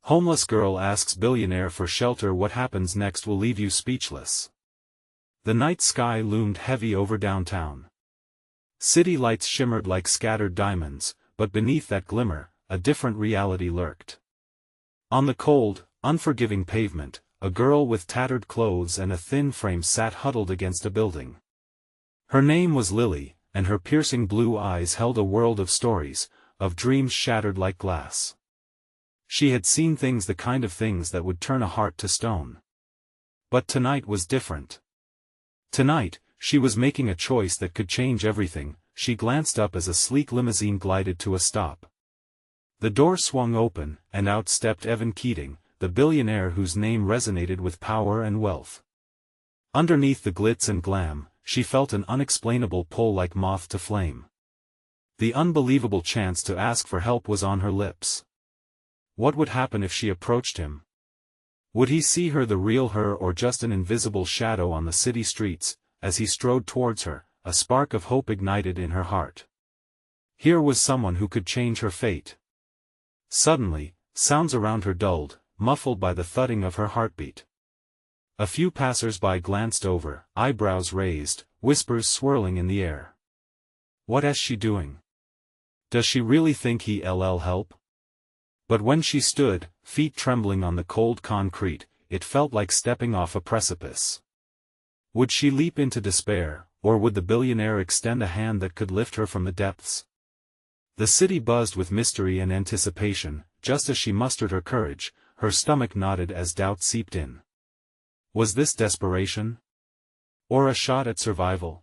Homeless girl asks billionaire for shelter. What happens next will leave you speechless. The night sky loomed heavy over downtown. City lights shimmered like scattered diamonds, but beneath that glimmer, a different reality lurked. On the cold, unforgiving pavement, a girl with tattered clothes and a thin frame sat huddled against a building. Her name was Lily, and her piercing blue eyes held a world of stories, of dreams shattered like glass. She had seen things, the kind of things that would turn a heart to stone. But tonight was different. Tonight, she was making a choice that could change everything. She glanced up as a sleek limousine glided to a stop. The door swung open, and out stepped Evan Keating, the billionaire whose name resonated with power and wealth. Underneath the glitz and glam, she felt an unexplainable pull like moth to flame. The unbelievable chance to ask for help was on her lips. What would happen if she approached him? Would he see her, the real her, or just an invisible shadow on the city streets? As he strode towards her, a spark of hope ignited in her heart. Here was someone who could change her fate. Suddenly, sounds around her dulled, muffled by the thudding of her heartbeat. A few passers-by glanced over, eyebrows raised, whispers swirling in the air. What is she doing? Does she really think he'll help? But when she stood, feet trembling on the cold concrete, it felt like stepping off a precipice. Would she leap into despair, or would the billionaire extend a hand that could lift her from the depths? The city buzzed with mystery and anticipation. Just as she mustered her courage, her stomach knotted as doubt seeped in. Was this desperation? Or a shot at survival?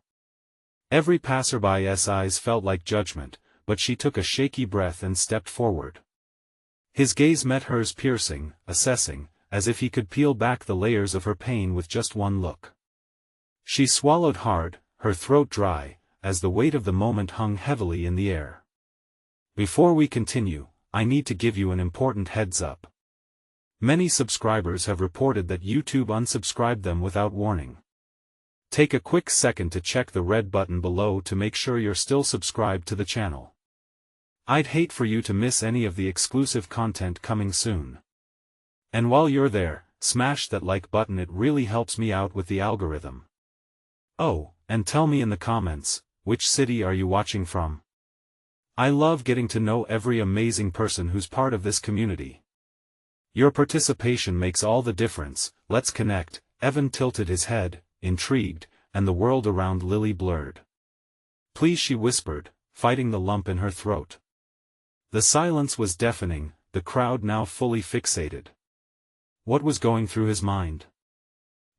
Every passerby's eyes felt like judgment, but she took a shaky breath and stepped forward. His gaze met hers, piercing, assessing, as if he could peel back the layers of her pain with just one look. She swallowed hard, her throat dry, as the weight of the moment hung heavily in the air. Before we continue, I need to give you an important heads up. Many subscribers have reported that YouTube unsubscribed them without warning. Take a quick second to check the red button below to make sure you're still subscribed to the channel. I'd hate for you to miss any of the exclusive content coming soon. And while you're there, smash that like button, it really helps me out with the algorithm. Oh, and tell me in the comments, which city are you watching from? I love getting to know every amazing person who's part of this community. Your participation makes all the difference. Let's connect. Evan tilted his head, intrigued, and the world around Lily blurred. Please, she whispered, fighting the lump in her throat. The silence was deafening, the crowd now fully fixated. What was going through his mind?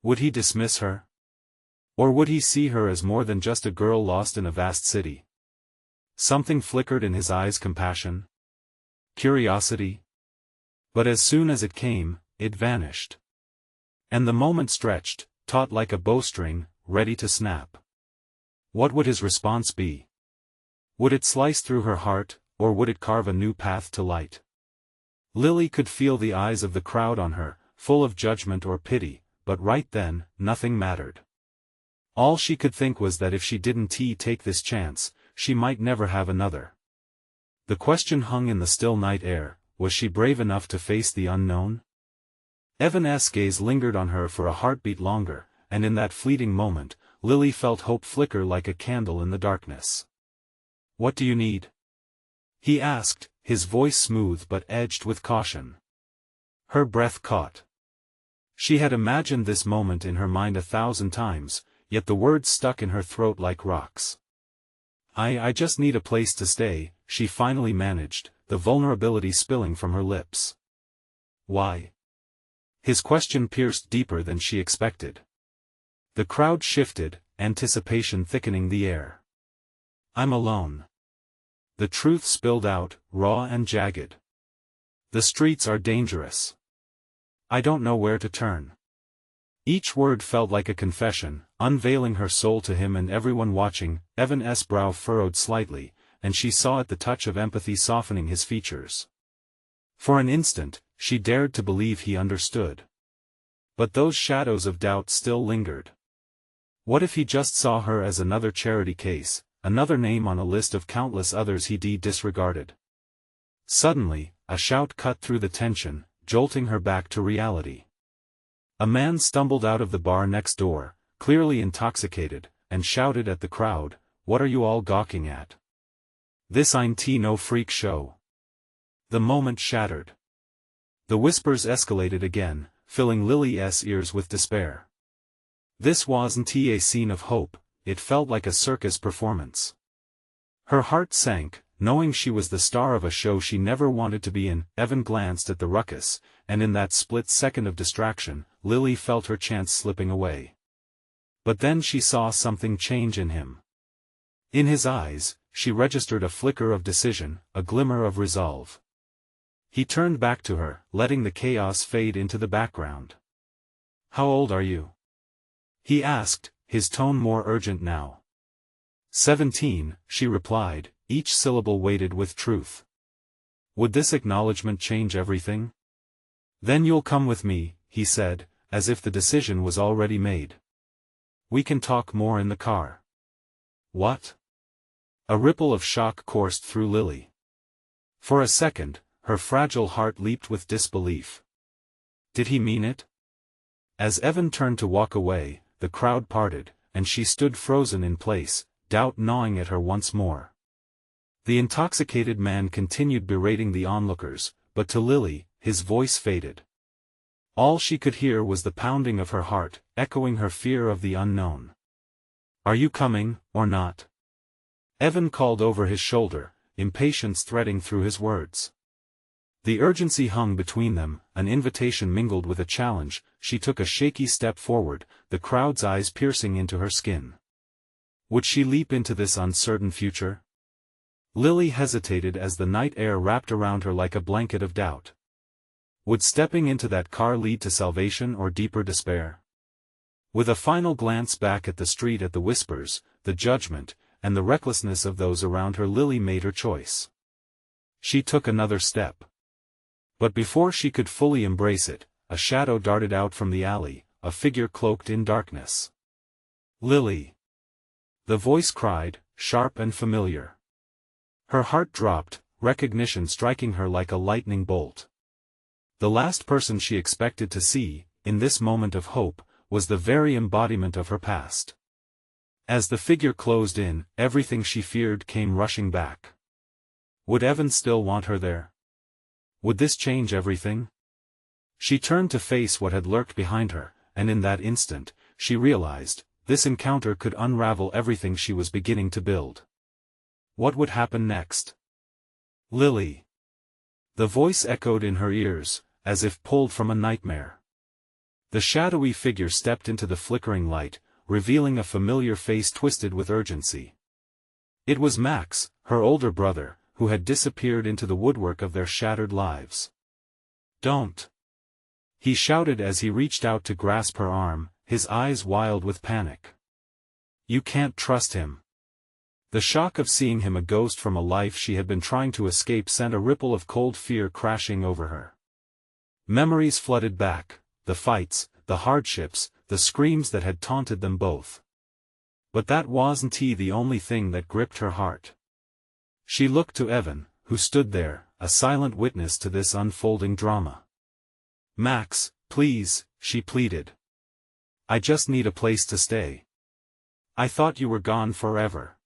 Would he dismiss her? Or would he see her as more than just a girl lost in a vast city? Something flickered in his eyes, compassion? Curiosity? But as soon as it came, it vanished. And the moment stretched, taut like a bowstring, ready to snap. What would his response be? Would it slice through her heart, or would it carve a new path to light? Lily could feel the eyes of the crowd on her, full of judgment or pity, but right then, nothing mattered. All she could think was that if she didn't take this chance, she might never have another. The question hung in the still night air: was she brave enough to face the unknown? Evan's gaze lingered on her for a heartbeat longer, and in that fleeting moment, Lily felt hope flicker like a candle in the darkness. What do you need? He asked, his voice smooth but edged with caution. Her breath caught. She had imagined this moment in her mind 1,000 times, yet the words stuck in her throat like rocks. I just need a place to stay, she finally managed, the vulnerability spilling from her lips. Why? His question pierced deeper than she expected. The crowd shifted, anticipation thickening the air. I'm alone. The truth spilled out, raw and jagged. The streets are dangerous. I don't know where to turn. Each word felt like a confession, unveiling her soul to him and everyone watching. Evan's brow furrowed slightly, and she saw at the touch of empathy softening his features. For an instant, she dared to believe he understood. But those shadows of doubt still lingered. What if he just saw her as another charity case, another name on a list of countless others he disregarded? Suddenly, a shout cut through the tension. jolting her back to reality. A man stumbled out of the bar next door, clearly intoxicated, and shouted at the crowd, "What are you all gawking at? This ain't no freak show." The moment shattered. The whispers escalated again, filling Lily's ears with despair. This wasn't a scene of hope, it felt like a circus performance. Her heart sank, knowing she was the star of a show she never wanted to be in. Evan glanced at the ruckus, and in that split second of distraction, Lily felt her chance slipping away. But then she saw something change in him. In his eyes, she registered a flicker of decision, a glimmer of resolve. He turned back to her, letting the chaos fade into the background. "How old are you?" he asked, his tone more urgent now. 17, she replied, each syllable weighted with truth. Would this acknowledgement change everything? "Then you'll come with me," he said, as if the decision was already made. "We can talk more in the car." "What?" A ripple of shock coursed through Lily. For a second, her fragile heart leaped with disbelief. Did he mean it? As Evan turned to walk away, the crowd parted, and she stood frozen in place, doubt gnawing at her once more. The intoxicated man continued berating the onlookers, but to Lily, his voice faded. All she could hear was the pounding of her heart, echoing her fear of the unknown. "Are you coming, or not?" Evan called over his shoulder, impatience threading through his words. The urgency hung between them, an invitation mingled with a challenge. She took a shaky step forward, the crowd's eyes piercing into her skin. Would she leap into this uncertain future? Lily hesitated as the night air wrapped around her like a blanket of doubt. Would stepping into that car lead to salvation or deeper despair? With a final glance back at the street, at the whispers, the judgment, and the recklessness of those around her, Lily made her choice. She took another step. But before she could fully embrace it, a shadow darted out from the alley, a figure cloaked in darkness. "Lily!" The voice cried, sharp and familiar. Her heart dropped, recognition striking her like a lightning bolt. The last person she expected to see, in this moment of hope, was the very embodiment of her past. As the figure closed in, everything she feared came rushing back. Would Evan still want her there? Would this change everything? She turned to face what had lurked behind her, and in that instant, she realized, this encounter could unravel everything she was beginning to build. What would happen next? "Lily!" The voice echoed in her ears, as if pulled from a nightmare. The shadowy figure stepped into the flickering light, revealing a familiar face twisted with urgency. It was Max, her older brother, who had disappeared into the woodwork of their shattered lives. "Don't!" he shouted as he reached out to grasp her arm, his eyes wild with panic. "You can't trust him." The shock of seeing him, a ghost from a life she had been trying to escape, sent a ripple of cold fear crashing over her. Memories flooded back, the fights, the hardships, the screams that had taunted them both. But that wasn't the only thing that gripped her heart. She looked to Evan, who stood there, a silent witness to this unfolding drama. "Max, please," she pleaded. "I just need a place to stay. I thought you were gone forever.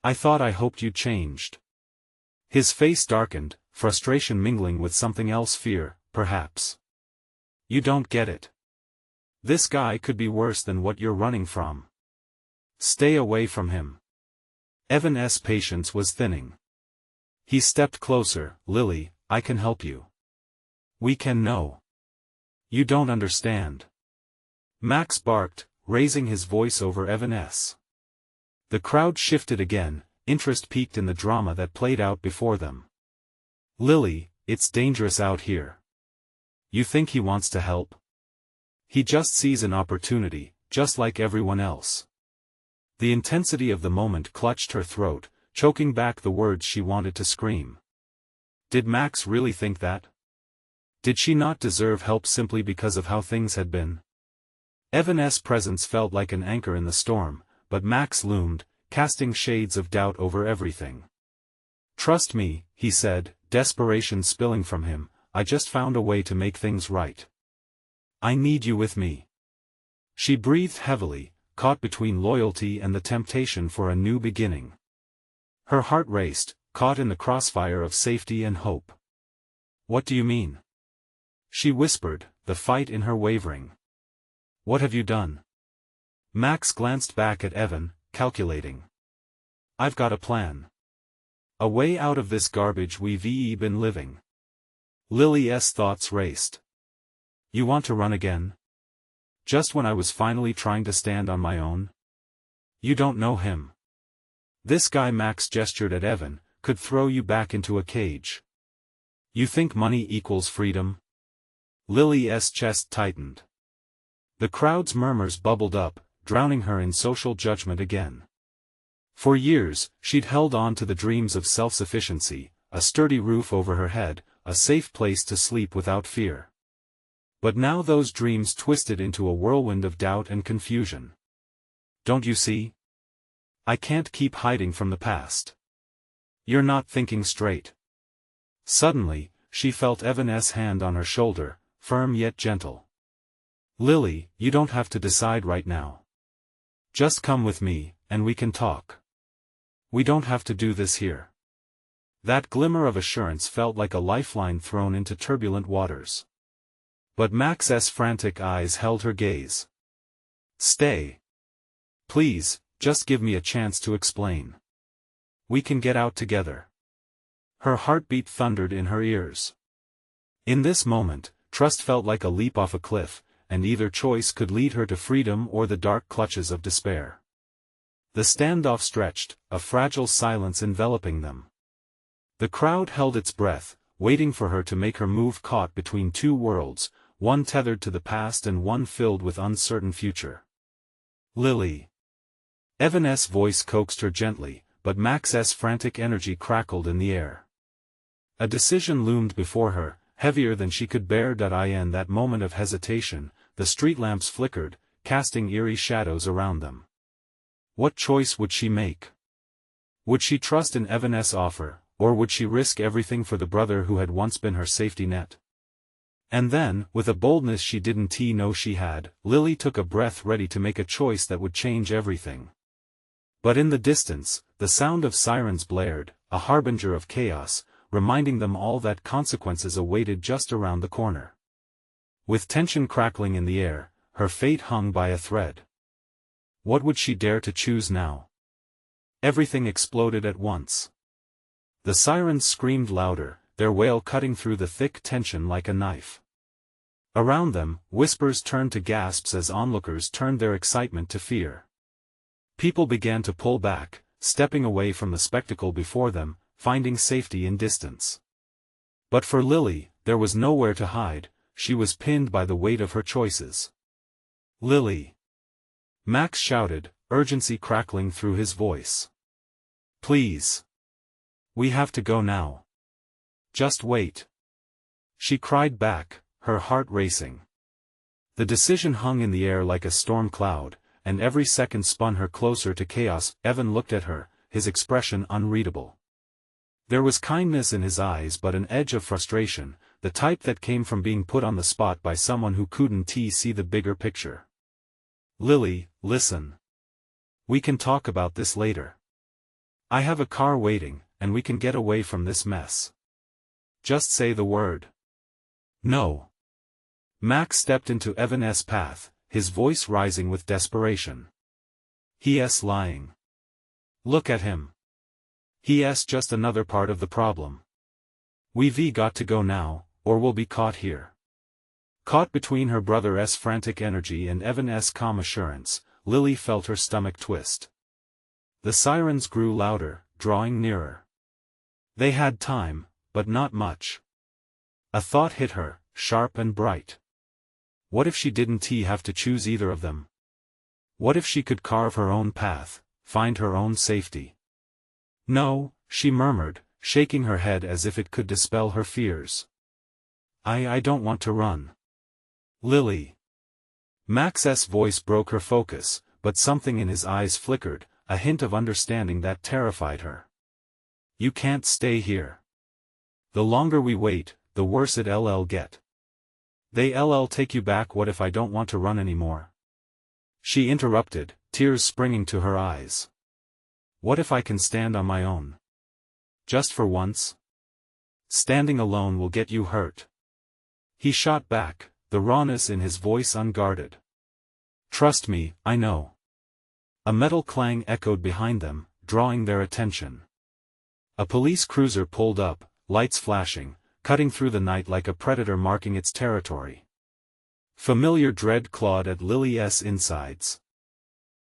I hoped you changed." His face darkened, frustration mingling with something else, fear, perhaps. "You don't get it. This guy could be worse than what you're running from. Stay away from him." Evan's patience was thinning. He stepped closer. "Lily, I can help you. We can." "No. You don't understand." Max barked, raising his voice over Evan's. The crowd shifted again, interest peaked in the drama that played out before them. "Lily, it's dangerous out here. You think he wants to help? He just sees an opportunity, just like everyone else." The intensity of the moment clutched her throat, choking back the words she wanted to scream. Did Max really think that? Did she not deserve help simply because of how things had been? Evan's presence felt like an anchor in the storm, but Max loomed, casting shades of doubt over everything. "Trust me," he said, desperation spilling from him, I just found a way to make things right. I need you with me. She breathed heavily, caught between loyalty and the temptation for a new beginning. Her heart raced, caught in the crossfire of safety and hope. What do you mean? She whispered, the fight in her wavering. What have you done? Max glanced back at Evan, calculating. I've got a plan. A way out of this garbage we've been living. Lily's thoughts raced. You want to run again? Just when I was finally trying to stand on my own? You don't know him. This guy, Max gestured at Evan, could throw you back into a cage. You think money equals freedom? Lily's chest tightened. The crowd's murmurs bubbled up, drowning her in social judgment again. For years, she'd held on to the dreams of self-sufficiency, a sturdy roof over her head, a safe place to sleep without fear. But now those dreams twisted into a whirlwind of doubt and confusion. Don't you see? I can't keep hiding from the past. You're not thinking straight. Suddenly, she felt Evan's hand on her shoulder, firm yet gentle. Lily, you don't have to decide right now. Just come with me, and we can talk. We don't have to do this here. That glimmer of assurance felt like a lifeline thrown into turbulent waters. But Max's frantic eyes held her gaze. Stay. Please, just give me a chance to explain. We can get out together. Her heartbeat thundered in her ears. In this moment, trust felt like a leap off a cliff, and either choice could lead her to freedom or the dark clutches of despair. The standoff stretched, a fragile silence enveloping them. The crowd held its breath, waiting for her to make her move, caught between two worlds, one tethered to the past and one filled with uncertain future. Lily. Evan's voice coaxed her gently, but Max's frantic energy crackled in the air. A decision loomed before her, heavier than she could bear. In that moment of hesitation, the street lamps flickered, casting eerie shadows around them. What choice would she make? Would she trust in Evan's offer, or would she risk everything for the brother who had once been her safety net? And then, with a boldness she didn't know she had, Lily took a breath, ready to make a choice that would change everything. But in the distance, the sound of sirens blared, a harbinger of chaos, reminding them all that consequences awaited just around the corner. With tension crackling in the air, her fate hung by a thread. What would she dare to choose now? Everything exploded at once. The sirens screamed louder, their wail cutting through the thick tension like a knife. Around them, whispers turned to gasps as onlookers turned their excitement to fear. People began to pull back, stepping away from the spectacle before them, finding safety in distance. But for Lily, there was nowhere to hide. She was pinned by the weight of her choices. Lily. Max shouted, urgency crackling through his voice. Please. We have to go now. Just wait. She cried back, her heart racing. The decision hung in the air like a storm cloud, and every second spun her closer to chaos. Evan looked at her, his expression unreadable. There was kindness in his eyes but an edge of frustration, the type that came from being put on the spot by someone who couldn't see the bigger picture. Lily, listen. We can talk about this later. I have a car waiting, and we can get away from this mess. Just say the word. No. Max stepped into Evan's path, his voice rising with desperation. He's lying. Look at him. He's just another part of the problem. We've got to go now, or we'll be caught here. Caught between her brother's frantic energy and Evan's calm assurance, Lily felt her stomach twist. The sirens grew louder, drawing nearer. They had time, but not much. A thought hit her, sharp and bright. What if she didn't have to choose either of them? What if she could carve her own path, find her own safety? No, she murmured, shaking her head as if it could dispel her fears. I don't want to run. Lily. Max's voice broke her focus, but something in his eyes flickered, a hint of understanding that terrified her. You can't stay here. The longer we wait, the worse it'll get. They'll take you back. What if I don't want to run anymore? She interrupted, tears springing to her eyes. What if I can stand on my own? Just for once? Standing alone will get you hurt. He shot back, the rawness in his voice unguarded. Trust me, I know. A metal clang echoed behind them, drawing their attention. A police cruiser pulled up, lights flashing, cutting through the night like a predator marking its territory. Familiar dread clawed at Lily's insides.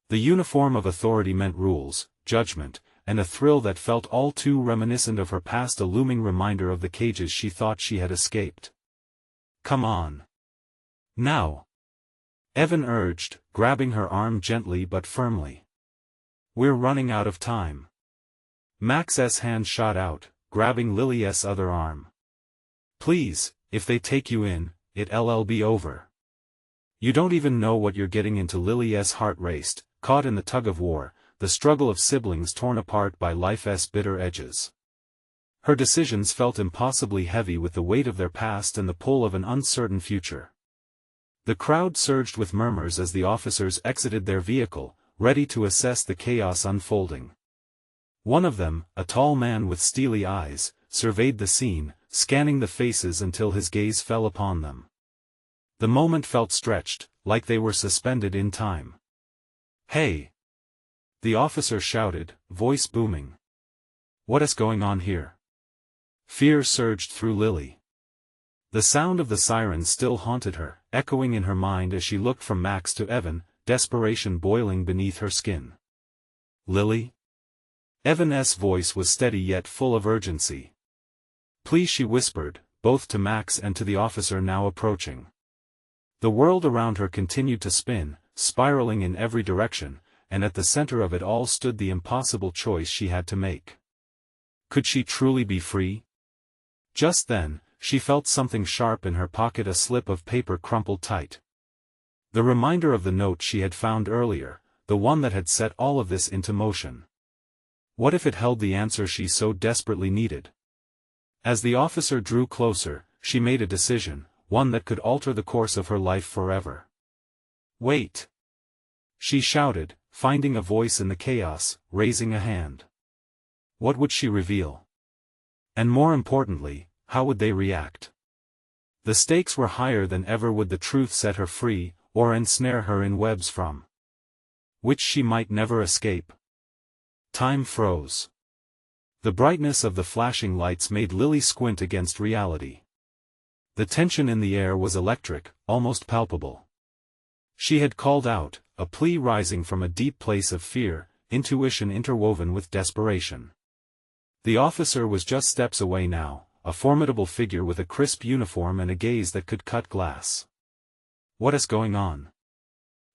The uniform of authority meant rules, judgment, and a thrill that felt all too reminiscent of her past, a looming reminder of the cages she thought she had escaped. Come on. Now. Evan urged, grabbing her arm gently but firmly. We're running out of time. Max's hand shot out, grabbing Lily's other arm. Please, if they take you in, it'll be over. You don't even know what you're getting into. Lily's heart raced, caught in the tug-of-war, the struggle of siblings torn apart by life's bitter edges. Her decisions felt impossibly heavy with the weight of their past and the pull of an uncertain future. The crowd surged with murmurs as the officers exited their vehicle, ready to assess the chaos unfolding. One of them, a tall man with steely eyes, surveyed the scene, scanning the faces until his gaze fell upon them. The moment felt stretched, like they were suspended in time. Hey! The officer shouted, voice booming. What is going on here? Fear surged through Lily. The sound of the sirens still haunted her, echoing in her mind as she looked from Max to Evan, desperation boiling beneath her skin. Lily? Evan's voice was steady yet full of urgency. Please, she whispered, both to Max and to the officer now approaching. The world around her continued to spin, spiraling in every direction, and at the center of it all stood the impossible choice she had to make. Could she truly be free? Just then, she felt something sharp in her pocket, a slip of paper crumpled tight. The reminder of the note she had found earlier, the one that had set all of this into motion. What if it held the answer she so desperately needed? As the officer drew closer, she made a decision, one that could alter the course of her life forever. Wait! She shouted, finding a voice in the chaos, raising a hand. What would she reveal? And more importantly, how would they react? The stakes were higher than ever. Would the truth set her free, or ensnare her in webs from which she might never escape? Time froze. The brightness of the flashing lights made Lily squint against reality. The tension in the air was electric, almost palpable. She had called out, a plea rising from a deep place of fear, intuition interwoven with desperation. The officer was just steps away now, a formidable figure with a crisp uniform and a gaze that could cut glass. What is going on?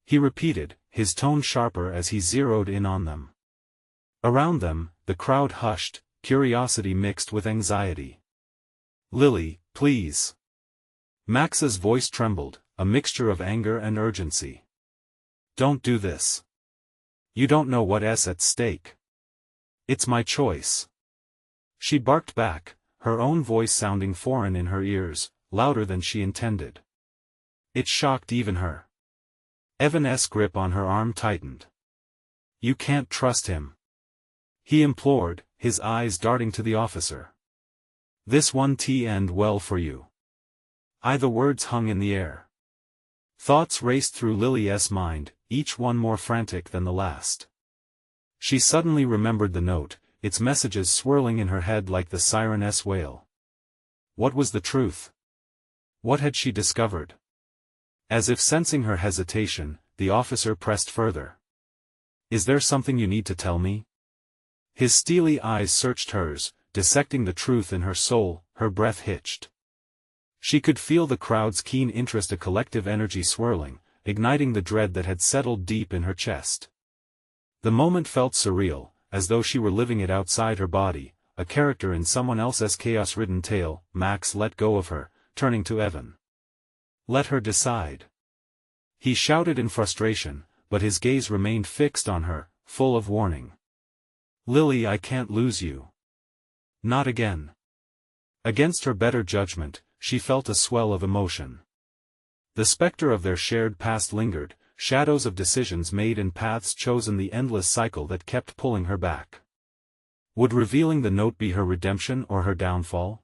He repeated, his tone sharper as he zeroed in on them. Around them, the crowd hushed, curiosity mixed with anxiety. Lily, please. Max's voice trembled, a mixture of anger and urgency. Don't do this. You don't know what's at stake. It's my choice. She barked back, her own voice sounding foreign in her ears, louder than she intended. It shocked even her. Evan's grip on her arm tightened. You can't trust him. He implored, his eyes darting to the officer. This won't end well for you. The words hung in the air. Thoughts raced through Lily's mind, each one more frantic than the last. She suddenly remembered the note, its messages swirling in her head like the siren's wail. What was the truth? What had she discovered? As if sensing her hesitation, the officer pressed further. Is there something you need to tell me? His steely eyes searched hers, dissecting the truth in her soul. Her breath hitched. She could feel the crowd's keen interest, a collective energy swirling, igniting the dread that had settled deep in her chest. The moment felt surreal, as though she were living it outside her body, a character in someone else's chaos-ridden tale. Max let go of her, turning to Evan. Let her decide. He shouted in frustration, but his gaze remained fixed on her, full of warning. Lily, I can't lose you. Not again. Against her better judgment, she felt a swell of emotion. The specter of their shared past lingered, shadows of decisions made and paths chosen, the endless cycle that kept pulling her back. Would revealing the note be her redemption or her downfall?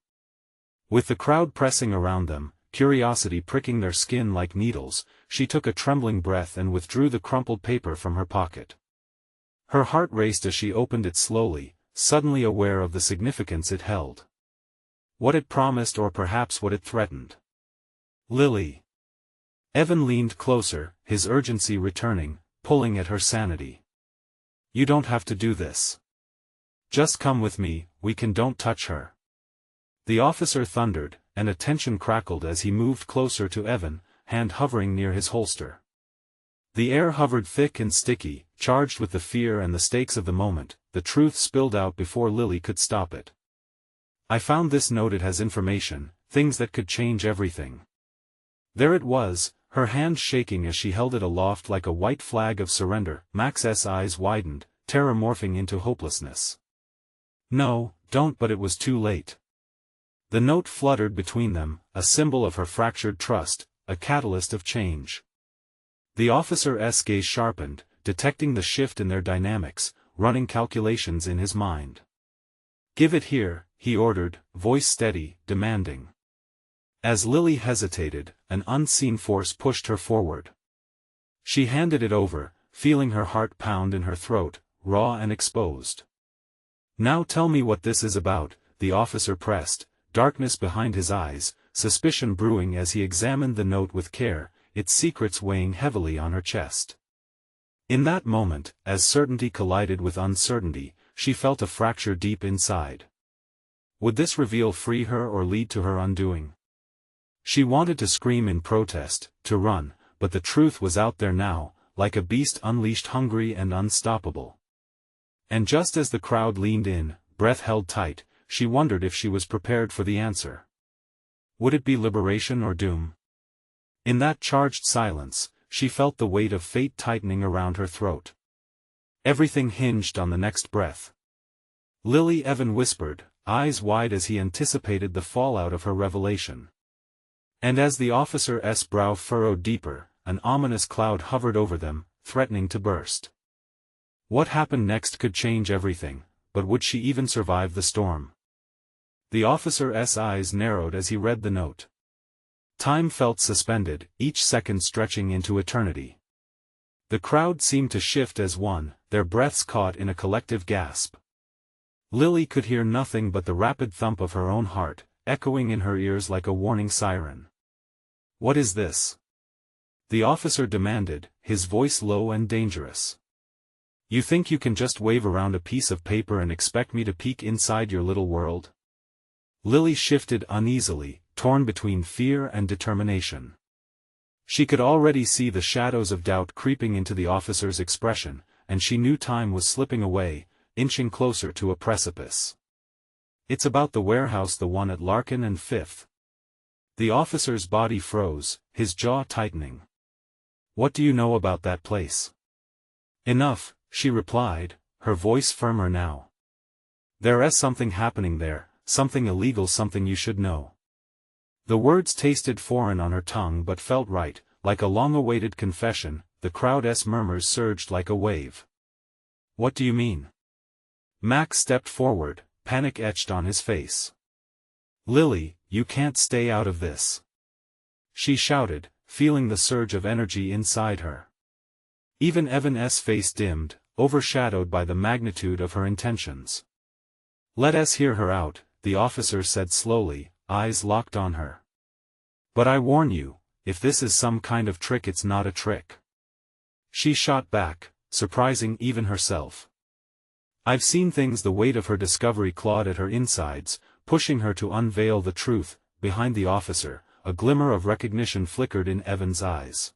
With the crowd pressing around them, curiosity pricking their skin like needles, she took a trembling breath and withdrew the crumpled paper from her pocket. Her heart raced as she opened it slowly, suddenly aware of the significance it held. What it promised, or perhaps what it threatened. Lily. Evan leaned closer, his urgency returning, pulling at her sanity. You don't have to do this. Just come with me, we can. Don't touch her. The officer thundered, and a tension crackled as he moved closer to Evan, hand hovering near his holster. The air hovered thick and sticky, charged with the fear and the stakes of the moment. The truth spilled out before Lily could stop it. I found this note. It has information, things that could change everything. There it was, her hand shaking as she held it aloft like a white flag of surrender. Max's eyes widened, terror morphing into hopelessness. No, don't. But it was too late. The note fluttered between them, a symbol of her fractured trust, a catalyst of change. The officer's gaze sharpened, detecting the shift in their dynamics, running calculations in his mind. Give it here, he ordered, voice steady, demanding. As Lily hesitated, an unseen force pushed her forward. She handed it over, feeling her heart pound in her throat, raw and exposed. Now tell me what this is about, the officer pressed, darkness behind his eyes, suspicion brewing as he examined the note with care, its secrets weighing heavily on her chest. In that moment, as certainty collided with uncertainty, she felt a fracture deep inside. Would this reveal free her or lead to her undoing? She wanted to scream in protest, to run, but the truth was out there now, like a beast unleashed, hungry and unstoppable. And just as the crowd leaned in, breath held tight, she wondered if she was prepared for the answer. Would it be liberation or doom? In that charged silence, she felt the weight of fate tightening around her throat. Everything hinged on the next breath. Lily, Evan whispered, eyes wide as he anticipated the fallout of her revelation. And as the officer's brow furrowed deeper, an ominous cloud hovered over them, threatening to burst. What happened next could change everything, but would she even survive the storm? The officer's eyes narrowed as he read the note. Time felt suspended, each second stretching into eternity. The crowd seemed to shift as one, their breaths caught in a collective gasp. Lily could hear nothing but the rapid thump of her own heart, echoing in her ears like a warning siren. What is this? The officer demanded, his voice low and dangerous. You think you can just wave around a piece of paper and expect me to peek inside your little world? Lily shifted uneasily, torn between fear and determination. She could already see the shadows of doubt creeping into the officer's expression, and she knew time was slipping away, inching closer to a precipice. It's about the warehouse, the one at Larkin and Fifth. The officer's body froze, his jaw tightening. What do you know about that place? Enough, she replied, her voice firmer now. There's something happening there, something illegal, something you should know. The words tasted foreign on her tongue but felt right, like a long-awaited confession. The crowd's murmurs surged like a wave. What do you mean? Max stepped forward, panic etched on his face. Lily, you can't stay out of this. She shouted, feeling the surge of energy inside her. Even Evan's face dimmed, overshadowed by the magnitude of her intentions. Let us hear her out, the officer said slowly, eyes locked on her. But I warn you, if this is some kind of trick, it's not a trick. She shot back, surprising even herself. I've seen things. The weight of her discovery clawed at her insides, pushing her to unveil the truth. Behind the officer, a glimmer of recognition flickered in Evan's eyes.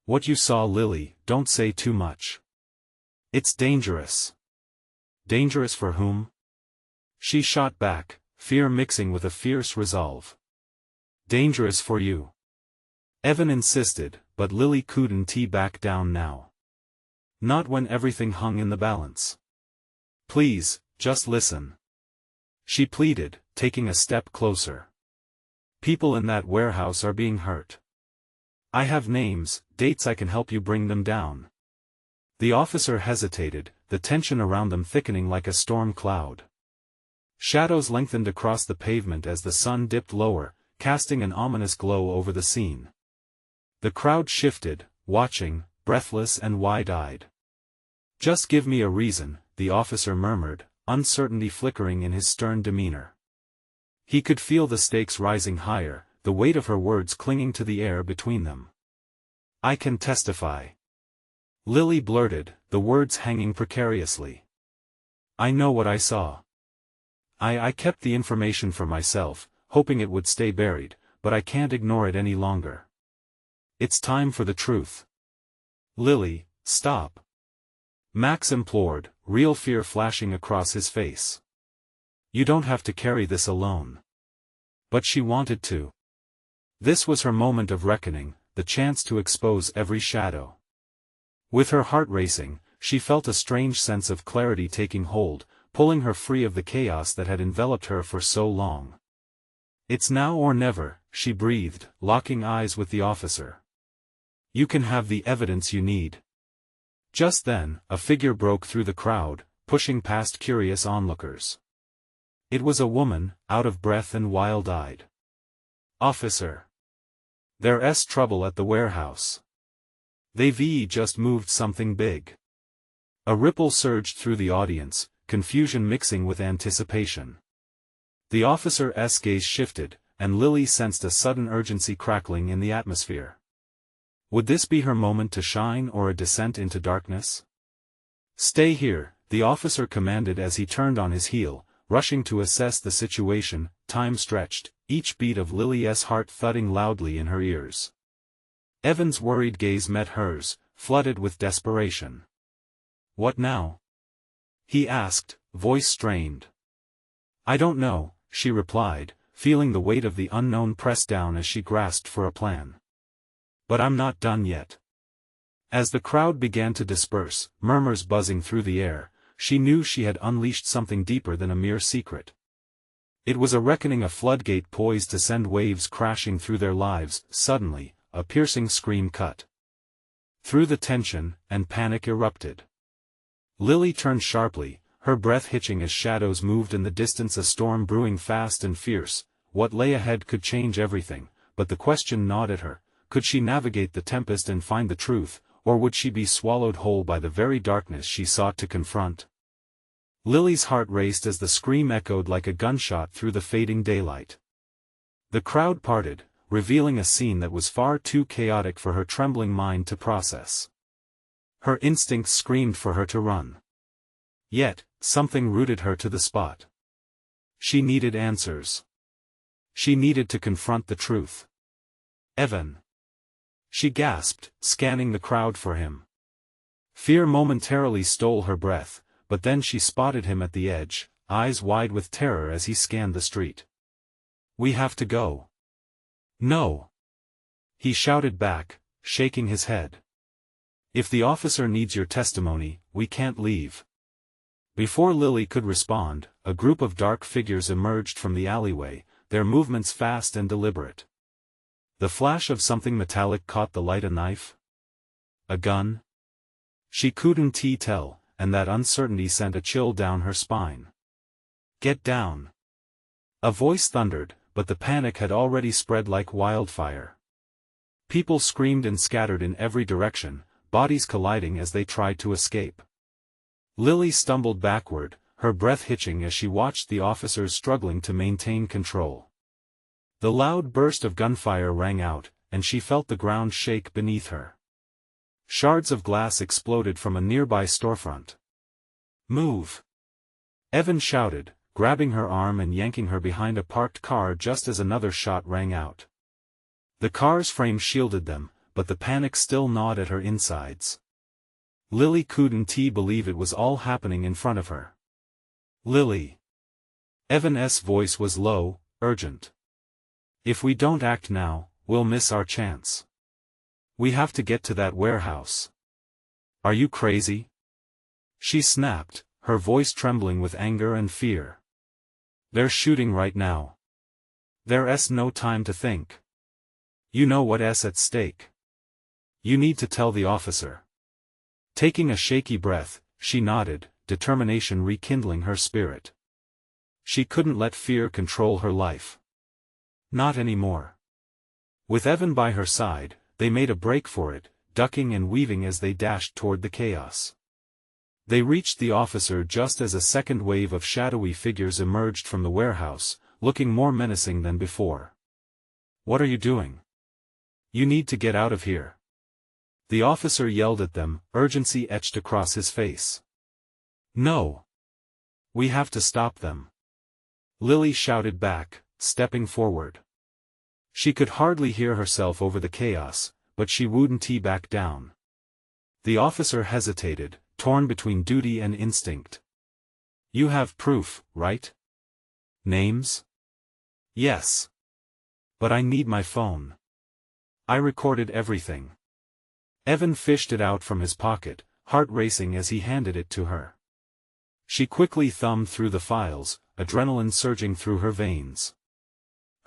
What you saw, Lily, don't say too much. It's dangerous. Dangerous for whom? She shot back, fear mixing with a fierce resolve. Dangerous for you. Evan insisted, but Lily couldn't back down now. Not when everything hung in the balance. Please, just listen. She pleaded, taking a step closer. People in that warehouse are being hurt. I have names, dates, I can help you bring them down. The officer hesitated, the tension around them thickening like a storm cloud. Shadows lengthened across the pavement as the sun dipped lower, casting an ominous glow over the scene. The crowd shifted, watching, breathless and wide-eyed. Just give me a reason, the officer murmured, uncertainty flickering in his stern demeanor. He could feel the stakes rising higher, the weight of her words clinging to the air between them. I can testify. Lily blurted, the words hanging precariously. I know what I saw. I kept the information for myself, hoping it would stay buried, but I can't ignore it any longer. It's time for the truth. Lily, stop. Max implored, real fear flashing across his face. You don't have to carry this alone. But she wanted to. This was her moment of reckoning, the chance to expose every shadow. With her heart racing, she felt a strange sense of clarity taking hold, pulling her free of the chaos that had enveloped her for so long. It's now or never, she breathed, locking eyes with the officer. You can have the evidence you need. Just then, a figure broke through the crowd, pushing past curious onlookers. It was a woman, out of breath and wild-eyed. Officer. There's trouble at the warehouse. They've just moved something big. A ripple surged through the audience, confusion mixing with anticipation. The officer's gaze shifted, and Lily sensed a sudden urgency crackling in the atmosphere. Would this be her moment to shine or a descent into darkness? Stay here, the officer commanded as he turned on his heel, rushing to assess the situation. Time stretched, each beat of Lily's heart thudding loudly in her ears. Evan's worried gaze met hers, flooded with desperation. What now? He asked, voice strained. I don't know, she replied, feeling the weight of the unknown press down as she grasped for a plan. But I'm not done yet. As the crowd began to disperse, murmurs buzzing through the air, she knew she had unleashed something deeper than a mere secret. It was a reckoning, a floodgate poised to send waves crashing through their lives. Suddenly, a piercing scream cut through the tension, and panic erupted. Lily turned sharply, her breath hitching as shadows moved in the distance, a storm brewing fast and fierce. What lay ahead could change everything, but the question gnawed at her: could she navigate the tempest and find the truth, or would she be swallowed whole by the very darkness she sought to confront? Lily's heart raced as the scream echoed like a gunshot through the fading daylight. The crowd parted, revealing a scene that was far too chaotic for her trembling mind to process. Her instincts screamed for her to run. Yet, something rooted her to the spot. She needed answers. She needed to confront the truth. Evan. She gasped, scanning the crowd for him. Fear momentarily stole her breath, but then she spotted him at the edge, eyes wide with terror as he scanned the street. We have to go. No. He shouted back, shaking his head. If the officer needs your testimony, we can't leave. Before Lily could respond, a group of dark figures emerged from the alleyway, their movements fast and deliberate. The flash of something metallic caught the light. A knife? A gun? She couldn't tell, and that uncertainty sent a chill down her spine. Get down! A voice thundered, but the panic had already spread like wildfire. People screamed and scattered in every direction, bodies colliding as they tried to escape. Lily stumbled backward, her breath hitching as she watched the officers struggling to maintain control. The loud burst of gunfire rang out, and she felt the ground shake beneath her. Shards of glass exploded from a nearby storefront. Move! Evan shouted, grabbing her arm and yanking her behind a parked car just as another shot rang out. The car's frame shielded them, but the panic still gnawed at her insides. Lily couldn't believe it was all happening in front of her. Lily! Evan's voice was low, urgent. If we don't act now, we'll miss our chance. We have to get to that warehouse. Are you crazy? She snapped, her voice trembling with anger and fear. They're shooting right now. There's no time to think. You know what's at stake. You need to tell the officer. Taking a shaky breath, she nodded, determination rekindling her spirit. She couldn't let fear control her life. Not anymore. With Evan by her side, they made a break for it, ducking and weaving as they dashed toward the chaos. They reached the officer just as a second wave of shadowy figures emerged from the warehouse, looking more menacing than before. "What are you doing? You need to get out of here." The officer yelled at them, urgency etched across his face. "No. We have to stop them," Lily shouted back, stepping forward. She could hardly hear herself over the chaos, but she wouldn't back down. The officer hesitated, torn between duty and instinct. "You have proof, right? Names?" "Yes. But I need my phone. I recorded everything." Evan fished it out from his pocket, heart racing as he handed it to her. She quickly thumbed through the files, adrenaline surging through her veins.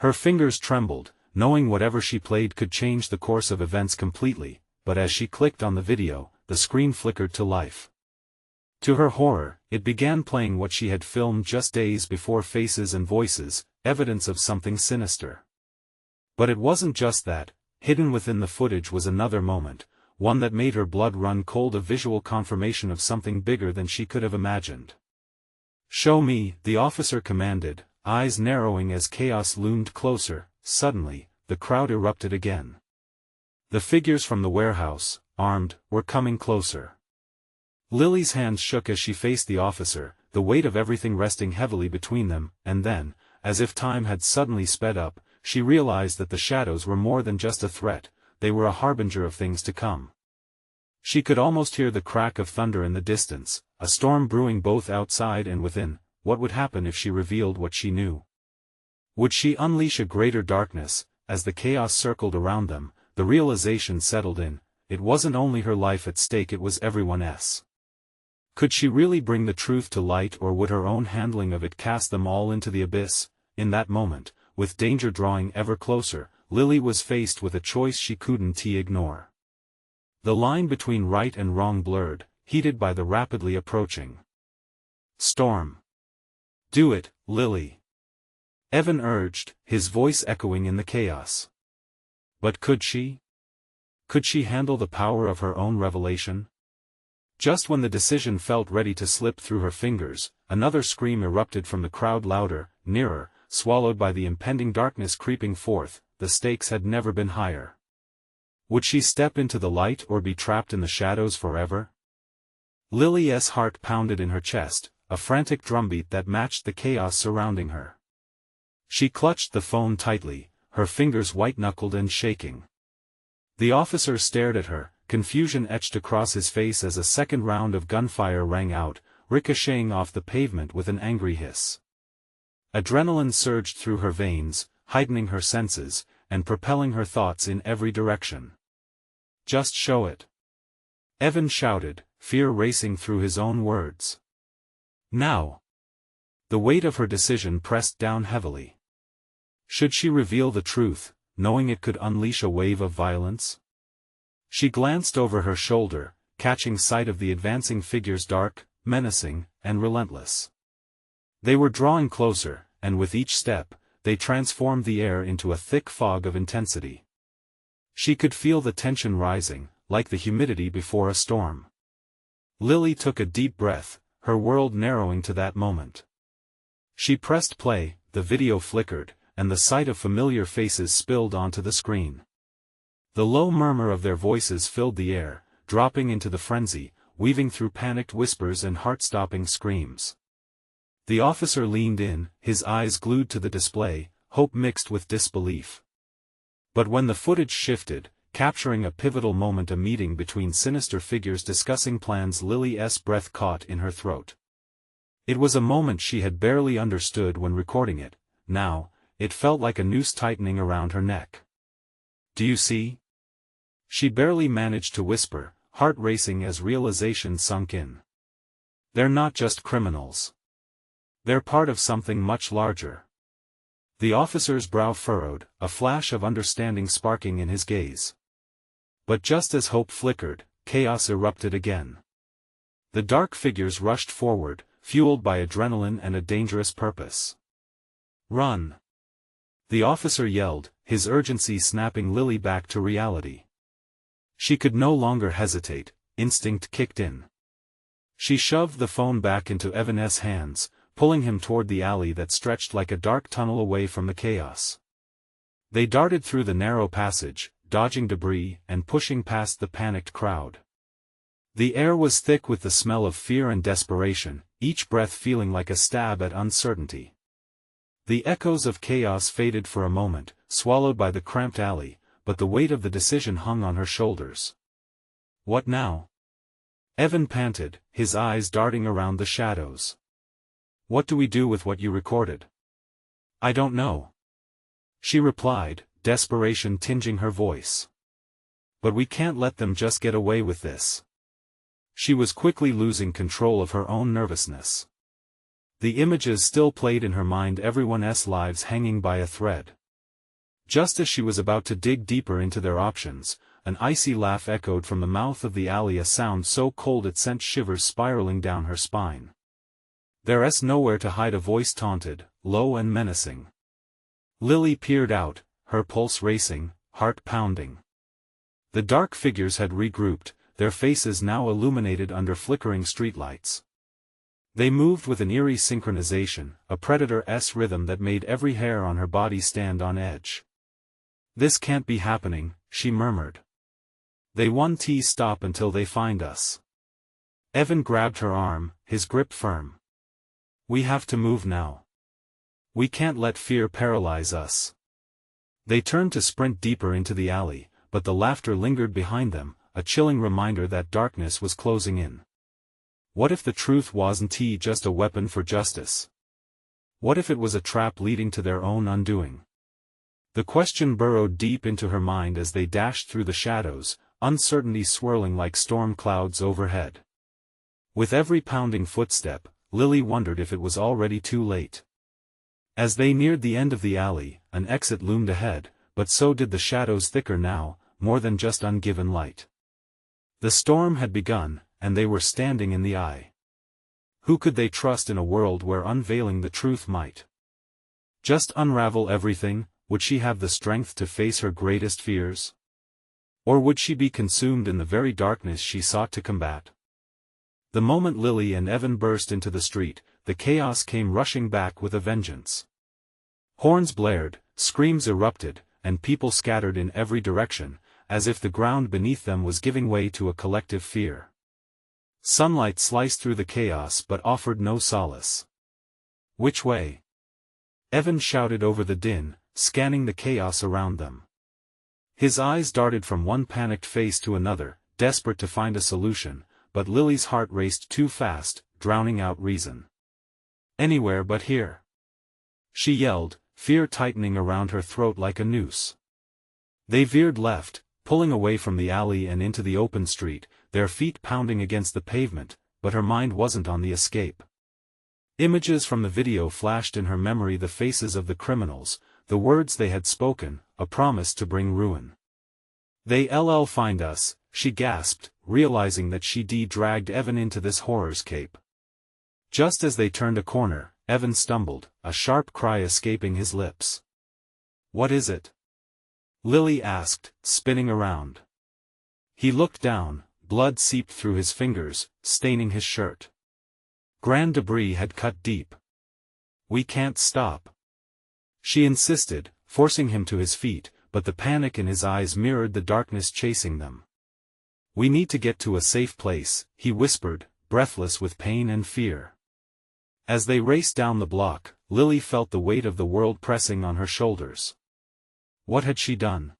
Her fingers trembled, knowing whatever she played could change the course of events completely, but as she clicked on the video, the screen flickered to life. To her horror, it began playing what she had filmed just days before, faces and voices, evidence of something sinister. But it wasn't just that. Hidden within the footage was another moment, one that made her blood run cold, a visual confirmation of something bigger than she could have imagined. "Show me," the officer commanded, eyes narrowing as chaos loomed closer. Suddenly, the crowd erupted again. The figures from the warehouse, armed, were coming closer. Lily's hands shook as she faced the officer, the weight of everything resting heavily between them, and then, as if time had suddenly sped up, she realized that the shadows were more than just a threat, they were a harbinger of things to come. She could almost hear the crack of thunder in the distance, a storm brewing both outside and within. What would happen if she revealed what she knew? Would she unleash a greater darkness? As the chaos circled around them, the realization settled in, it wasn't only her life at stake, it was everyone's. Could she really bring the truth to light, or would her own handling of it cast them all into the abyss? In that moment, with danger drawing ever closer, Lily was faced with a choice she couldn't ignore. The line between right and wrong blurred, heated by the rapidly approaching storm. "Do it, Lily," Evan urged, his voice echoing in the chaos. But could she? Could she handle the power of her own revelation? Just when the decision felt ready to slip through her fingers, another scream erupted from the crowd, louder, nearer, swallowed by the impending darkness creeping forth. The stakes had never been higher. Would she step into the light or be trapped in the shadows forever? Lily's heart pounded in her chest, a frantic drumbeat that matched the chaos surrounding her. She clutched the phone tightly, her fingers white-knuckled and shaking. The officer stared at her, confusion etched across his face as a second round of gunfire rang out, ricocheting off the pavement with an angry hiss. Adrenaline surged through her veins, heightening her senses, and propelling her thoughts in every direction. "Just show it," Evan shouted, fear racing through his own words. Now. The weight of her decision pressed down heavily. Should she reveal the truth, knowing it could unleash a wave of violence? She glanced over her shoulder, catching sight of the advancing figures, dark, menacing, and relentless. They were drawing closer, and with each step, they transformed the air into a thick fog of intensity. She could feel the tension rising, like the humidity before a storm. Lily took a deep breath, her world narrowing to that moment. She pressed play, the video flickered, and the sight of familiar faces spilled onto the screen. The low murmur of their voices filled the air, dropping into the frenzy, weaving through panicked whispers and heart-stopping screams. The officer leaned in, his eyes glued to the display, hope mixed with disbelief. But when the footage shifted, capturing a pivotal moment, a meeting between sinister figures discussing plans, Lily's breath caught in her throat. It was a moment she had barely understood when recording it. Now, it felt like a noose tightening around her neck. "Do you see?" She barely managed to whisper, heart racing as realization sunk in. "They're not just criminals. They're part of something much larger. The officer's brow furrowed, a flash of understanding sparking in his gaze. But just as hope flickered, chaos erupted again. The dark figures rushed forward, fueled by adrenaline and a dangerous purpose. "Run!" the officer yelled, his urgency snapping Lily back to reality. She could no longer hesitate, instinct kicked in. She shoved the phone back into Evan's hands, pulling him toward the alley that stretched like a dark tunnel away from the chaos. They darted through the narrow passage, dodging debris and pushing past the panicked crowd. The air was thick with the smell of fear and desperation, each breath feeling like a stab at uncertainty. The echoes of chaos faded for a moment, swallowed by the cramped alley, but the weight of the decision hung on her shoulders. "What now?" Evan panted, his eyes darting around the shadows. "What do we do with what you recorded?" "I don't know," she replied, desperation tinging her voice. "But we can't let them just get away with this." She was quickly losing control of her own nervousness. The images still played in her mind, everyone's lives hanging by a thread. Just as she was about to dig deeper into their options, an icy laugh echoed from the mouth of the alley, a sound so cold it sent shivers spiraling down her spine. "There's nowhere to hide," a voice taunted, low and menacing. Lily peered out, her pulse racing, heart pounding. The dark figures had regrouped, their faces now illuminated under flickering streetlights. They moved with an eerie synchronization, a predator-esque rhythm that made every hair on her body stand on edge. "This can't be happening," she murmured. "They won't stop until they find us." Evan grabbed her arm, his grip firm. "We have to move now. We can't let fear paralyze us." They turned to sprint deeper into the alley, but the laughter lingered behind them, a chilling reminder that darkness was closing in. What if the truth wasn't just a weapon for justice? What if it was a trap leading to their own undoing? The question burrowed deep into her mind as they dashed through the shadows, uncertainty swirling like storm clouds overhead. With every pounding footstep, Lily wondered if it was already too late. As they neared the end of the alley, an exit loomed ahead, but so did the shadows, thicker now, more than just ungiven light. The storm had begun, and they were standing in the eye. Who could they trust in a world where unveiling the truth might just unravel everything? Would she have the strength to face her greatest fears? Or would she be consumed in the very darkness she sought to combat? The moment Lily and Evan burst into the street, the chaos came rushing back with a vengeance. Horns blared, screams erupted, and people scattered in every direction, as if the ground beneath them was giving way to a collective fear. Sunlight sliced through the chaos but offered no solace. "Which way?" Evan shouted over the din, scanning the chaos around them. His eyes darted from one panicked face to another, desperate to find a solution, but Lily's heart raced too fast, drowning out reason. "Anywhere but here," she yelled, fear tightening around her throat like a noose. They veered left, pulling away from the alley and into the open street, their feet pounding against the pavement, but her mind wasn't on the escape. Images from the video flashed in her memory, the faces of the criminals, the words they had spoken, a promise to bring ruin. "They'll find us," she gasped, realizing that she'd dragged Evan into this horrorscape. Just as they turned a corner, Evan stumbled, a sharp cry escaping his lips. "What is it?" Lily asked, spinning around. He looked down, blood seeped through his fingers, staining his shirt. Grand debris had cut deep. "We can't stop," she insisted, forcing him to his feet, but the panic in his eyes mirrored the darkness chasing them. "We need to get to a safe place," he whispered, breathless with pain and fear. As they raced down the block, Lily felt the weight of the world pressing on her shoulders. What had she done?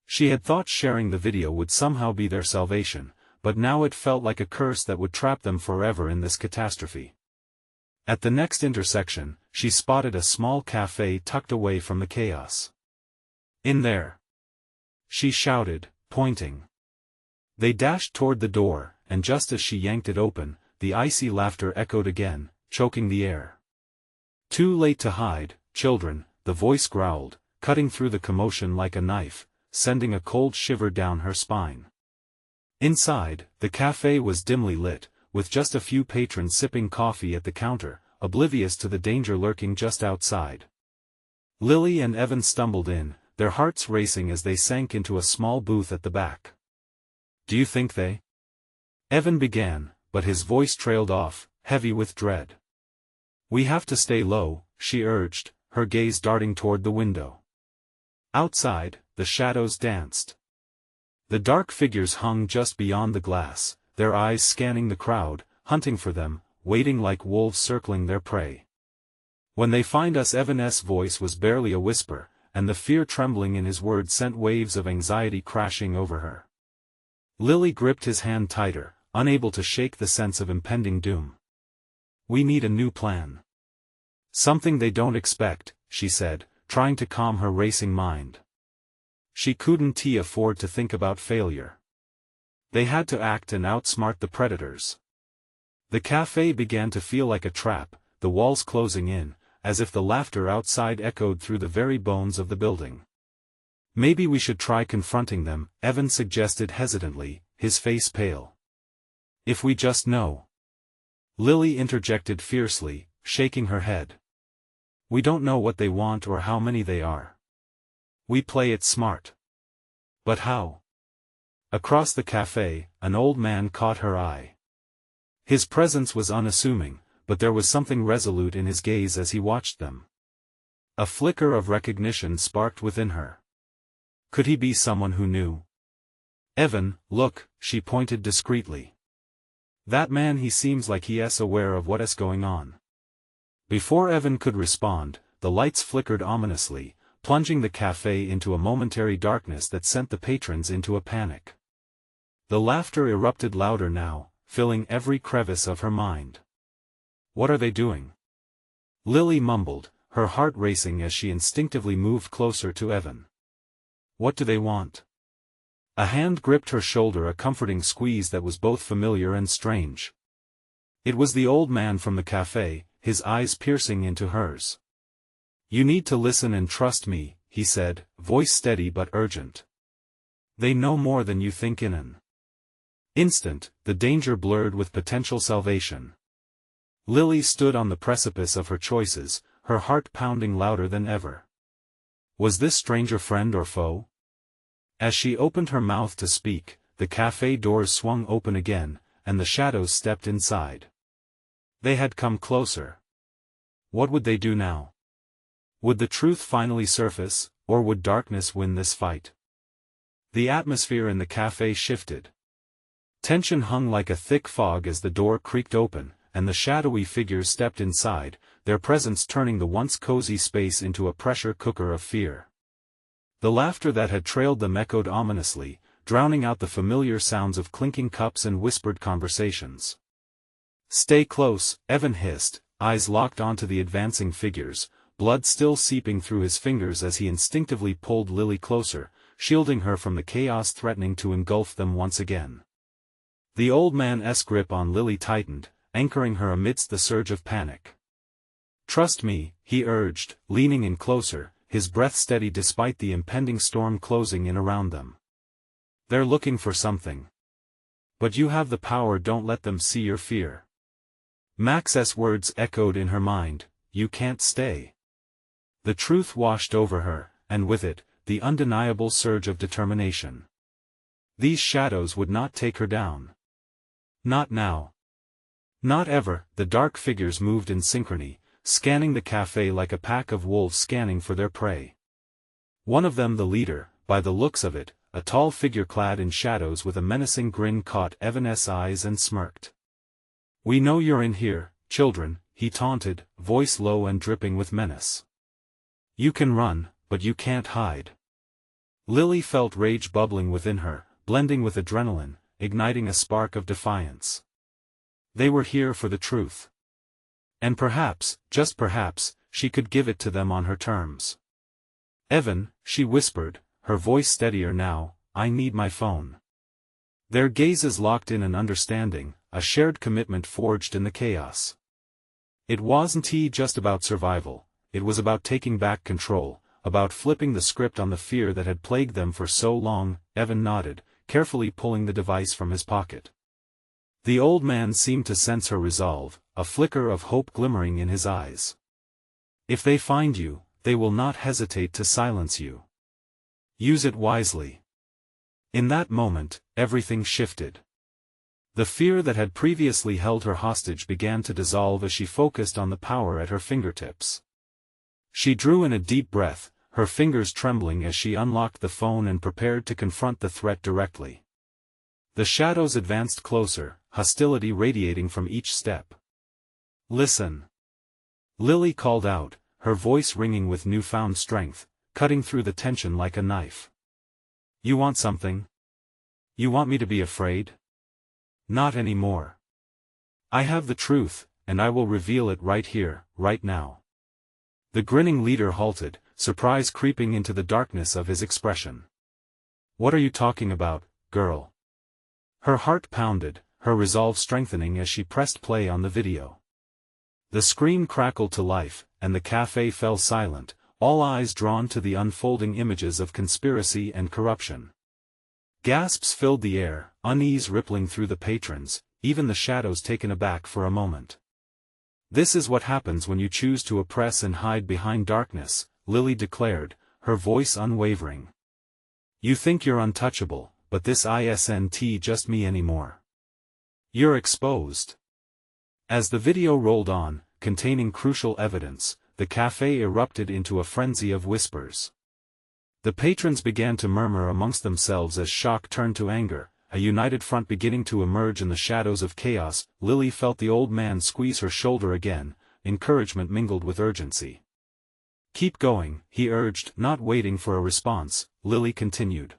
She had thought sharing the video would somehow be their salvation, but now it felt like a curse that would trap them forever in this catastrophe. At the next intersection, she spotted a small cafe tucked away from the chaos. "In there!" she shouted, pointing. They dashed toward the door, and just as she yanked it open, the icy laughter echoed again, choking the air. "Too late to hide, children," the voice growled, cutting through the commotion like a knife, sending a cold shiver down her spine. Inside, the cafe was dimly lit, with just a few patrons sipping coffee at the counter, oblivious to the danger lurking just outside. Lily and Evan stumbled in, their hearts racing as they sank into a small booth at the back. "Do you think they?" Evan began, but his voice trailed off, heavy with dread. "We have to stay low," she urged, her gaze darting toward the window. Outside, the shadows danced. The dark figures hung just beyond the glass, their eyes scanning the crowd, hunting for them, waiting like wolves circling their prey. "When they find us," Evan's voice was barely a whisper, and the fear trembling in his words sent waves of anxiety crashing over her. Lily gripped his hand tighter, unable to shake the sense of impending doom. "We need a new plan. Something they don't expect," she said, trying to calm her racing mind. She couldn't afford to think about failure. They had to act and outsmart the predators. The cafe began to feel like a trap, the walls closing in, as if the laughter outside echoed through the very bones of the building. "Maybe we should try confronting them," Evan suggested hesitantly, his face pale. "If we just know." Lily interjected fiercely, shaking her head. "We don't know what they want or how many they are. We play it smart." "But how?" Across the cafe, an old man caught her eye. His presence was unassuming, but there was something resolute in his gaze as he watched them. A flicker of recognition sparked within her. Could he be someone who knew? "Evan, look," she pointed discreetly. "That man, he seems like he's aware of what's going on." Before Evan could respond, the lights flickered ominously, plunging the cafe into a momentary darkness that sent the patrons into a panic. The laughter erupted louder now, filling every crevice of her mind. "What are they doing?" Lily mumbled, her heart racing as she instinctively moved closer to Evan. "What do they want?" A hand gripped her shoulder, a comforting squeeze that was both familiar and strange. It was the old man from the cafe, his eyes piercing into hers. "You need to listen and trust me," he said, voice steady but urgent. "They know more than you think." In an instant, the danger blurred with potential salvation. Lily stood on the precipice of her choices, her heart pounding louder than ever. Was this stranger friend or foe? As she opened her mouth to speak, the cafe doors swung open again, and the shadows stepped inside. They had come closer. What would they do now? Would the truth finally surface, or would darkness win this fight? The atmosphere in the cafe shifted. Tension hung like a thick fog as the door creaked open, and the shadowy figures stepped inside, their presence turning the once cozy space into a pressure cooker of fear. The laughter that had trailed them echoed ominously, drowning out the familiar sounds of clinking cups and whispered conversations. "Stay close," Evan hissed, eyes locked onto the advancing figures, blood still seeping through his fingers as he instinctively pulled Lily closer, shielding her from the chaos threatening to engulf them once again. The old man's grip on Lily tightened, anchoring her amidst the surge of panic. "Trust me," he urged, leaning in closer, his breath steady despite the impending storm closing in around them. "They're looking for something. But you have the power, don't let them see your fear." Max's words echoed in her mind, "You can't stay." The truth washed over her, and with it, the undeniable surge of determination. These shadows would not take her down. Not now. Not ever. The dark figures moved in synchrony, scanning the cafe like a pack of wolves scanning for their prey. One of them, the leader, by the looks of it, a tall figure clad in shadows with a menacing grin, caught Evan's eyes and smirked. "We know you're in here, children," he taunted, voice low and dripping with menace. "You can run, but you can't hide." Lily felt rage bubbling within her, blending with adrenaline, igniting a spark of defiance. They were here for the truth. And perhaps, just perhaps, she could give it to them on her terms. "Evan," she whispered, her voice steadier now, "I need my phone." Their gazes locked in an understanding, a shared commitment forged in the chaos. It wasn't just about survival, it was about taking back control, about flipping the script on the fear that had plagued them for so long. Evan nodded, carefully pulling the device from his pocket. The old man seemed to sense her resolve, a flicker of hope glimmering in his eyes. If they find you, they will not hesitate to silence you. Use it wisely. In that moment, everything shifted. The fear that had previously held her hostage began to dissolve as she focused on the power at her fingertips. She drew in a deep breath, her fingers trembling as she unlocked the phone and prepared to confront the threat directly. The shadows advanced closer, hostility radiating from each step. "Listen!" Lily called out, her voice ringing with newfound strength, cutting through the tension like a knife. "You want something? You want me to be afraid? Not anymore. I have the truth, and I will reveal it right here, right now." The grinning leader halted, surprise creeping into the darkness of his expression. "What are you talking about, girl?" Her heart pounded, her resolve strengthening as she pressed play on the video. The screen crackled to life, and the cafe fell silent, all eyes drawn to the unfolding images of conspiracy and corruption. Gasps filled the air, unease rippling through the patrons, even the shadows taken aback for a moment. "This is what happens when you choose to oppress and hide behind darkness," Lily declared, her voice unwavering. "You think you're untouchable, but this isn't just me anymore. You're exposed." As the video rolled on, containing crucial evidence, the cafe erupted into a frenzy of whispers. The patrons began to murmur amongst themselves as shock turned to anger, a united front beginning to emerge in the shadows of chaos. Lily felt the old man squeeze her shoulder again, encouragement mingled with urgency. "Keep going," he urged, not waiting for a response. Lily continued.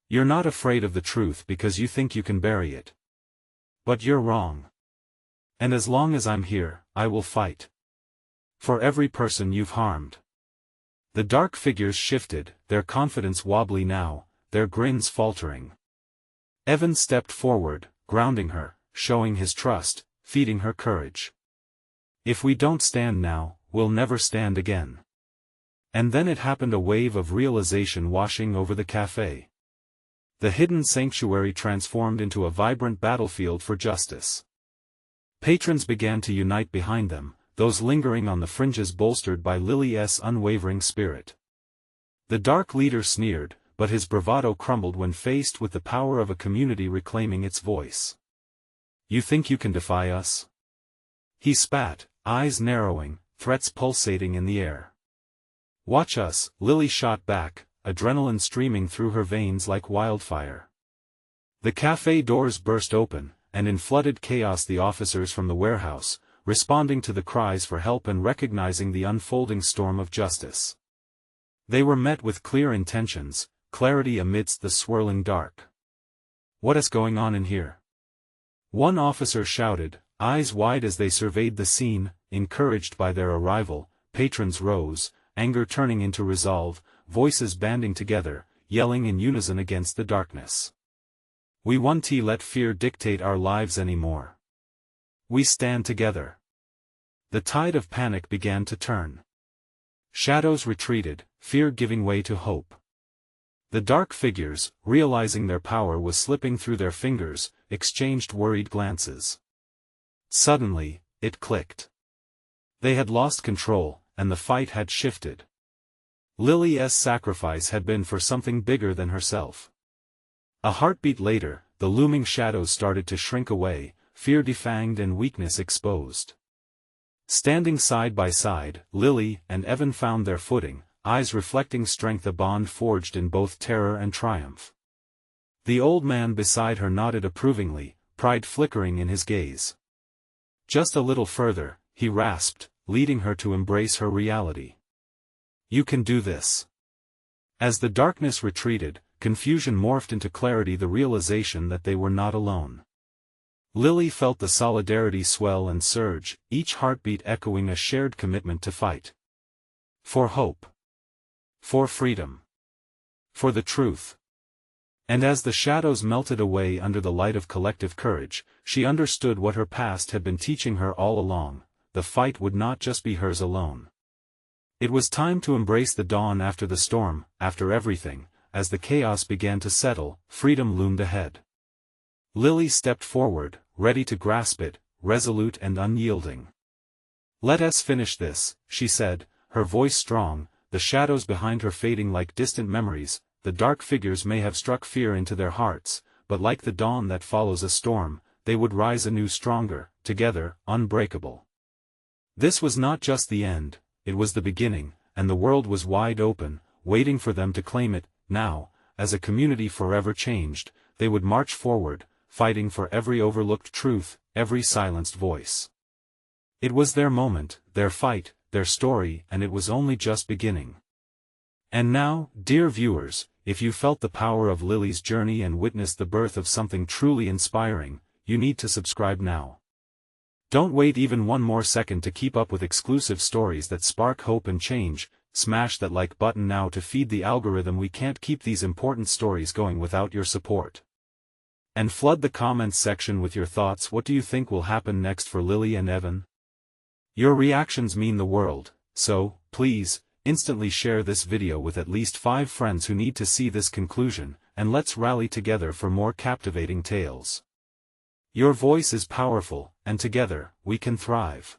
"You're not afraid of the truth because you think you can bury it. But you're wrong. And as long as I'm here, I will fight. For every person you've harmed." The dark figures shifted, their confidence wobbly now, their grins faltering. Evan stepped forward, grounding her, showing his trust, feeding her courage. "If we don't stand now, we'll never stand again." And then it happened, a wave of realization washing over the cafe. The hidden sanctuary transformed into a vibrant battlefield for justice. Patrons began to unite behind them, those lingering on the fringes bolstered by Lily's unwavering spirit. The dark leader sneered, but his bravado crumbled when faced with the power of a community reclaiming its voice. "You think you can defy us?" He spat, eyes narrowing, threats pulsating in the air. "Watch us," Lily shot back, adrenaline streaming through her veins like wildfire. The cafe doors burst open, and in flooded chaos the officers from the warehouse, responding to the cries for help and recognizing the unfolding storm of justice. They were met with clear intentions, clarity amidst the swirling dark. "What is going on in here?" one officer shouted, eyes wide as they surveyed the scene. Encouraged by their arrival, patrons rose, anger turning into resolve, voices banding together, yelling in unison against the darkness. "We won't let fear dictate our lives anymore. We stand together." The tide of panic began to turn. Shadows retreated, fear giving way to hope. The dark figures, realizing their power was slipping through their fingers, exchanged worried glances. Suddenly, it clicked. They had lost control, and the fight had shifted. Lily's sacrifice had been for something bigger than herself. A heartbeat later, the looming shadows started to shrink away, fear defanged and weakness exposed. Standing side by side, Lily and Evan found their footing, eyes reflecting strength, a bond forged in both terror and triumph. The old man beside her nodded approvingly, pride flickering in his gaze. "Just a little further," he rasped, leading her to embrace her reality. "You can do this." As the darkness retreated, confusion morphed into clarity, the realization that they were not alone. Lily felt the solidarity swell and surge, each heartbeat echoing a shared commitment to fight. For hope. For freedom. For the truth. And as the shadows melted away under the light of collective courage, she understood what her past had been teaching her all along: the fight would not just be hers alone. It was time to embrace the dawn after the storm, after everything. As the chaos began to settle, freedom loomed ahead. Lily stepped forward, ready to grasp it, resolute and unyielding. "Let us finish this," she said, her voice strong, the shadows behind her fading like distant memories. The dark figures may have struck fear into their hearts, but like the dawn that follows a storm, they would rise anew stronger, together, unbreakable. This was not just the end, it was the beginning, and the world was wide open, waiting for them to claim it. Now, as a community forever changed, they would march forward, fighting for every overlooked truth, every silenced voice. It was their moment, their fight, their story, and it was only just beginning. And now, dear viewers, if you felt the power of Lily's journey and witnessed the birth of something truly inspiring, you need to subscribe now. Don't wait even one more second to keep up with exclusive stories that spark hope and change. Smash that like button now to feed the algorithm. We can't keep these important stories going without your support. And flood the comments section with your thoughts. What do you think will happen next for Lily and Evan? Your reactions mean the world, so, please, instantly share this video with at least 5 friends who need to see this conclusion, and let's rally together for more captivating tales. Your voice is powerful, and together, we can thrive.